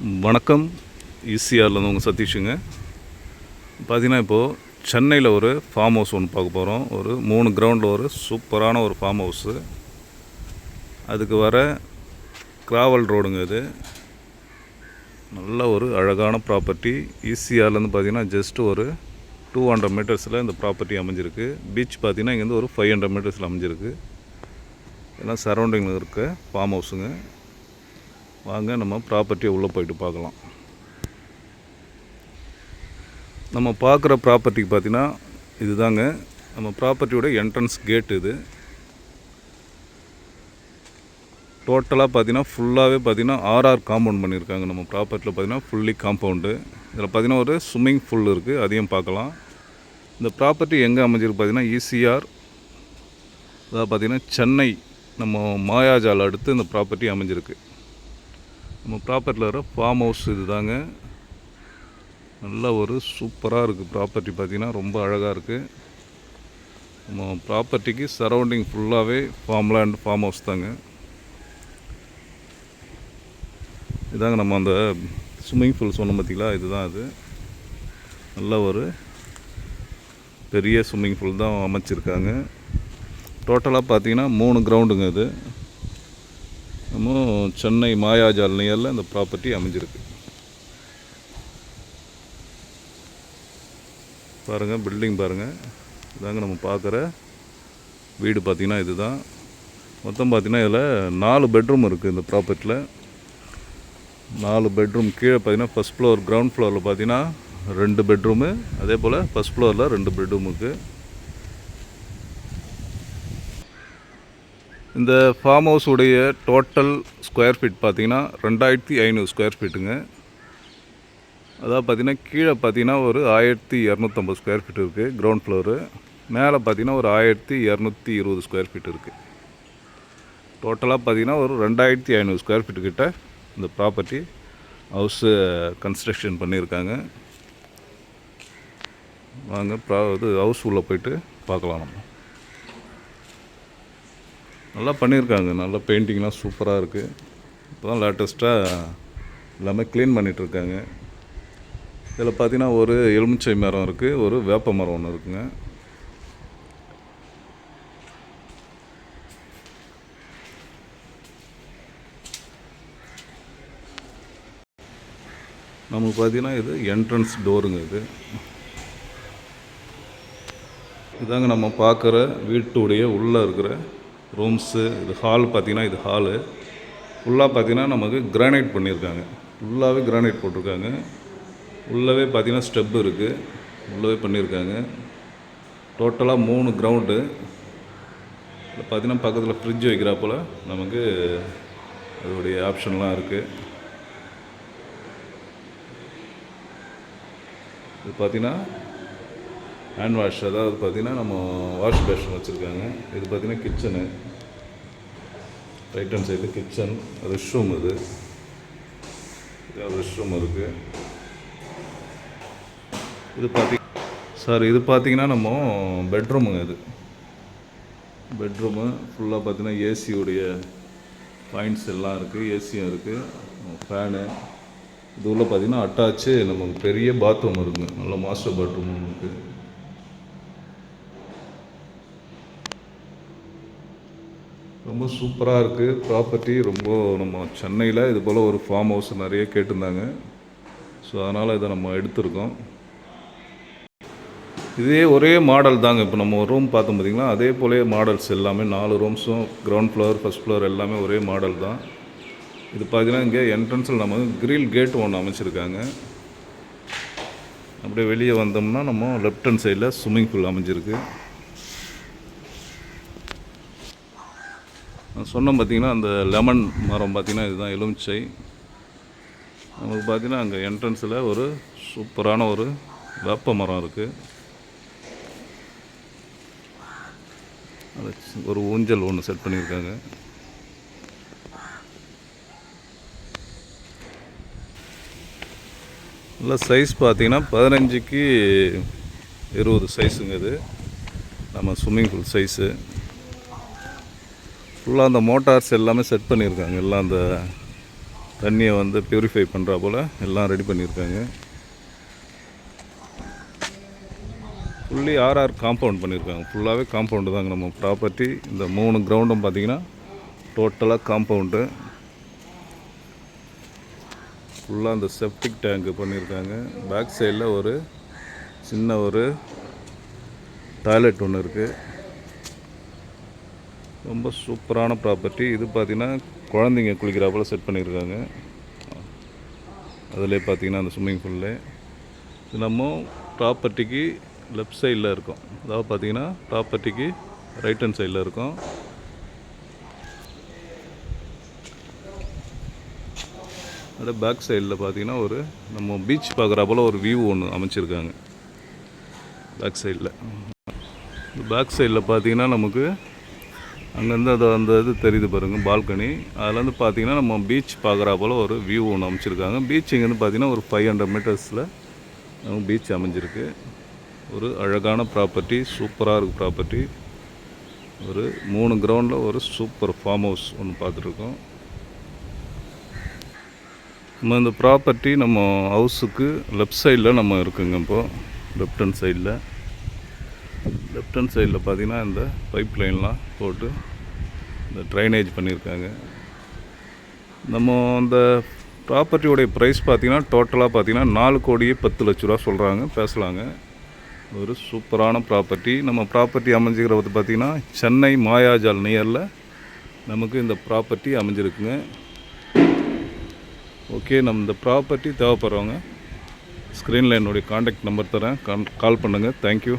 வணக்கம். ஈசிஆர்லேருந்து உங்கள் சதீஷுங்க. பார்த்தீங்கன்னா இப்போது சென்னையில் ஒரு ஃபார்ம் ஹவுஸ் ஒன்று பார்க்க போகிறோம். ஒரு 3 கிரவுண்டில் ஒரு சூப்பரான ஒரு ஃபார்ம் ஹவுஸு. அதுக்கு வர கிராவல் ரோடுங்க. இது நல்ல ஒரு அழகான ப்ராப்பர்ட்டி. ஈசிஆர்லேருந்து பார்த்தீங்கன்னா ஜஸ்ட் ஒரு 200 மீட்டர்ஸில் இந்த ப்ராப்பர்ட்டி அமைஞ்சிருக்கு. பீச் பார்த்தீங்கன்னா இங்கேருந்து ஒரு 500 மீட்டர்ஸில் அமைஞ்சிருக்கு. எல்லாம் சரௌண்டிங்கில் இருக்க ஃபார்ம் ஹவுஸுங்க. வாங்க நம்ம ப்ராப்பர்ட்டியை உள்ளே போயிட்டு பார்க்கலாம். நம்ம பார்க்குற ப்ராப்பர்ட்டிக்கு பார்த்தீங்கன்னா இதுதாங்க நம்ம ப்ராப்பர்ட்டியோட என்ட்ரன்ஸ் கேட். இது டோட்டலாக பார்த்தீங்கன்னா ஃபுல்லாகவே பார்த்தீங்கன்னா ஆர்ஆர் காம்பவுண்ட் பண்ணியிருக்காங்க. நம்ம ப்ராப்பர்ட்டியில் பார்த்தீங்கன்னா ஃபுல்லி காம்பவுண்டு. இதில் பார்த்தீங்கன்னா ஒரு ஸ்விம்மிங் பூல் இருக்குது, அதையும் பார்க்கலாம். இந்த ப்ராப்பர்ட்டி எங்கே அமைஞ்சிருக்கு பார்த்தீங்கன்னா ஈசிஆர், அதாவது பார்த்தீங்கன்னா சென்னை நம்ம மாயாஜால் அடுத்து இந்த ப்ராப்பர்ட்டி அமைஞ்சிருக்கு. நம்ம ப்ராப்பர்ட்டியில் வர ஃபார்ம் ஹவுஸ் இது தாங்க. நல்ல ஒரு சூப்பராக இருக்குது ப்ராப்பர்ட்டி. பார்த்திங்கன்னா ரொம்ப அழகாக இருக்குது. நம்ம ப்ராப்பர்ட்டிக்கு சரௌண்டிங் ஃபுல்லாகவே ஃபார்ம்லேண்ட் ஃபார்ம் ஹவுஸ் தாங்க. இதாங்க நம்ம அந்த ஸ்விம்மிங் பூல் சொன்னோம் பார்த்திங்களா, இதுதான் அது. நல்ல ஒரு பெரிய ஸ்விம்மிங் பூல் தான் அமைச்சிருக்காங்க. டோட்டலாக பார்த்திங்கன்னா 3 கிரவுண்டுங்க. இது நம்ம சென்னை மாயாஜால் நியரில் இந்த ப்ராப்பர்ட்டி அமைஞ்சிருக்கு. பாருங்கள், பில்டிங் பாருங்கள். இதாங்க நம்ம பார்க்குற வீடு. பார்த்திங்கன்னா இதுதான். மொத்தம் பார்த்திங்கன்னா இதில் 4 பெட்ரூம் இருக்குது இந்த ப்ராப்பர்ட்டியில். 4 பெட்ரூம். கீழே பார்த்திங்கன்னா ஃபஸ்ட் ஃப்ளோர், கிரவுண்ட் ஃப்ளோரில் பார்த்திங்கன்னா 2 பெட்ரூமு, அதே போல் ஃபஸ்ட் ஃப்ளோரில் 2 பெட்ரூம் இருக்குது. இந்த ஃபார்ம் ஹவுஸ் உடைய டோட்டல் ஸ்கொயர் ஃபீட் பார்த்திங்கன்னா 2500 ஸ்கொயர் ஃபீட்டுங்க. அதாவது பார்த்திங்கன்னா கீழே பார்த்திங்கன்னா ஒரு 1250 ஸ்கொயர் ஃபீட் இருக்குது கிரவுண்ட் ஃப்ளோரு. மேலே பார்த்திங்கன்னா ஒரு 1220 ஸ்கொயர் ஃபீட் இருக்குது. டோட்டலாக பார்த்திங்கன்னா ஒரு 2500 ஸ்கொயர் ஃபீட்டு கிட்ட இந்த ப்ராப்பர்ட்டி ஹவுஸு கன்ஸ்ட்ரக்ஷன் பண்ணியிருக்காங்க. வாங்க இது ஹவுஸ் உள்ளே போய்ட்டு பார்க்கலாம். நம்ம நல்லா பண்ணியிருக்காங்க. நல்லா பெயிண்டிங்லாம் சூப்பராக இருக்குது. இப்போ தான் லேட்டஸ்ட்டாக எல்லாமே க்ளீன் பண்ணிகிட்ருக்காங்க. இதில் பார்த்திங்கன்னா ஒரு எலுமிச்சை மரம் இருக்குது, ஒரு வேப்ப மரம் ஒன்று இருக்குங்க. நமக்கு பார்த்திங்கன்னா இது என்ட்ரன்ஸ் டோருங்க. இதாங்க நம்ம பார்க்குற வீட்டுடைய உள்ளே இருக்கிற ரூம்ஸு. இது ஹால். பார்த்திங்கன்னா இது ஹாலு ஃபுல்லாக பார்த்திங்கன்னா நமக்கு கிரானைட் பண்ணியிருக்காங்க. ஃபுல்லாகவே கிரானைட் போட்டிருக்காங்க. உள்ளவே பார்த்திங்கன்னா ஸ்டெப்பு இருக்குது, உள்ளவே பண்ணியிருக்காங்க. டோட்டலாக 3 கிரவுண்டு. இதில் பார்த்திங்கன்னா பக்கத்தில் ஃப்ரிட்ஜ் வைக்கிறாப்போல் நமக்கு அதோடைய ஆப்ஷன்லாம் இருக்குது. இது பார்த்திங்கன்னா ஹேண்ட் வாஷ், அதாவது பார்த்திங்கன்னா நம்ம வாஷ் பேஷன் வச்சுருக்காங்க. இது பார்த்திங்கன்னா kitchen, right hand side kitchen. Rest room. இது ரெஸ்ட் ரூம் இருக்குது. இது பார்த்திங்கன்னா நம்ம பெட்ரூமுங்க. இது பெட்ரூமு ஃபுல்லாக பார்த்திங்கன்னா ஏசியுடைய பாயிண்ட்ஸ் எல்லாம் இருக்குது, ஏசியும் இருக்குது, ஃபேனு. இது உள்ள பார்த்திங்கன்னா அட்டாச்சு நமக்கு பெரிய பாத்ரூம் இருக்குங்க. நல்ல மாஸ்டர் பாத்ரூம் இருக்குது. ரொம்ப சூப்பராக இருக்குது ப்ராப்பர்ட்டி. ரொம்ப நம்ம சென்னையில் இது போல் ஒரு ஃபார்ம் ஹவுஸ் நிறைய கேட்டிருந்தாங்க. ஸோ அதனால் இதை நம்ம எடுத்திருக்கோம். இதே ஒரே மாடல் தாங்க. இப்போ நம்ம ஒரு ரூம் பார்த்தோம் பார்த்திங்களா, அதே போலே மாடல்ஸ் எல்லாமே 4 ரூம்ஸும் கிரவுண்ட் ஃப்ளோர், ஃபஸ்ட் ஃப்ளோர் எல்லாமே ஒரே மாடல் தான். இது பார்த்திங்கன்னா இங்கே என்ட்ரன்ஸில் நம்ம கிரில் கேட் ஒன்று அமைச்சிருக்காங்க. அப்படியே வெளியே வந்தோம்னா நம்ம லெஃப்ட் ஹேண்ட் சைடில் ஸ்விம்மிங் பூல் அமைஞ்சிருக்கு. சொன்னோம் பார்த்திங்கன்னா அந்த லெமன் மரம் பார்த்திங்கன்னா இதுதான் எலுமிச்சை. நமக்கு பார்த்திங்கன்னா அங்கே என்ட்ரன்ஸில் ஒரு சூப்பரான ஒரு வேப்ப மரம் இருக்குது. அது ஒரு ஊஞ்சல் ஒன்று செட் பண்ணியிருக்காங்க. நல்ல சைஸ் பார்த்திங்கன்னா 15க்கு 20 சைஸுங்க. இது நம்ம ஸ்விம்மிங் பூல் சைஸு. ஃபுல்லாக அந்த மோட்டார்ஸ் எல்லாமே செட் பண்ணியிருக்காங்க. எல்லாம் அந்த தண்ணியை வந்து பியூரிஃபை பண்ணுறா போல் எல்லாம் ரெடி பண்ணியிருக்காங்க. ஃபுல்லி ஆர்ஆர் காம்பவுண்ட் பண்ணியிருக்காங்க. ஃபுல்லாகவே காம்பவுண்டு தாங்க நம்ம ப்ராப்பர்ட்டி. இந்த 3 கிரவுண்டும் பார்த்திங்கன்னா டோட்டலாக காம்பவுண்டு. ஃபுல்லாக அந்த செப்டிக் டேங்கு பண்ணியிருக்காங்க. பேக் சைடில் ஒரு சின்ன ஒரு டாய்லெட் ஒன்று இருக்குது. ரொம்ப சூப்பரான ப்ராப்பர்ட்டி. இது பார்த்திங்கன்னா குழந்தைங்க குளிக்கிறா போல் செட் பண்ணியிருக்காங்க. அதிலே பார்த்திங்கன்னா அந்த ஸ்விம்மிங் பூல்லே இது நம்ம ப்ராப்பர்ட்டிக்கு லெஃப்ட் சைடில் இருக்கும். அதாவது பார்த்திங்கன்னா ப்ராப்பர்ட்டிக்கு ரைட் ஹேண்ட் சைடில் இருக்கும். அதோட பேக் சைடில் பார்த்திங்கன்னா ஒரு நம்ம பீச் பார்க்குறா போல் ஒரு வியூ ஒன்று அமைச்சிருக்காங்க பேக் சைடில். பேக் சைடில் பார்த்திங்கன்னா நமக்கு அங்கேருந்து அந்த இது தெரியுது பாருங்கள், பால்கனி. அதில் வந்து பார்த்திங்கன்னா நம்ம பீச் பார்க்குறா போல் ஒரு வியூ ஒன்று அமைச்சிருக்காங்க. பீச் இங்கேருந்து பார்த்திங்கன்னா ஒரு 500 மீட்டர்ஸில் நம்ம பீச் அமைஞ்சிருக்கு. ஒரு அழகான ப்ராப்பர்ட்டி, சூப்பராக இருக்குது ப்ராப்பர்ட்டி. ஒரு 3 கிரவுண்டில் ஒரு சூப்பர் ஃபார்ம் ஹவுஸ் ஒன்று பார்த்துட்ருக்கோம். நம்ம இந்த ப்ராப்பர்ட்டி நம்ம ஹவுஸுக்கு லெஃப்ட் சைடில் நம்ம இருக்குங்க. இப்போது லெஃப்ட் ஹேண்ட் சைடில் பார்த்திங்கன்னா இந்த பைப் லைன்லாம் போட்டு இந்த ட்ரைனேஜ் பண்ணியிருக்காங்க. நம்ம அந்த ப்ராப்பர்ட்டியோடைய ப்ரைஸ் பார்த்திங்கன்னா டோட்டலாக பார்த்திங்கன்னா 4,10,00,000 ரூபா சொல்கிறாங்க, பேசலாங்க. ஒரு சூப்பரான ப்ராப்பர்ட்டி. நம்ம ப்ராப்பர்ட்டி அமைஞ்சிக்கிறது பார்த்திங்கன்னா சென்னை மாயாஜால் நியரில் நமக்கு இந்த ப்ராப்பர்ட்டி அமைஞ்சிருக்குங்க. ஓகே, நம்ம இந்த ப்ராப்பர்ட்டி தேவைப்படுறவங்க ஸ்க்ரீனில் என்னுடைய காண்டாக்ட் நம்பர் தரேன், கால் பண்ணுங்கள். தேங்க்யூ.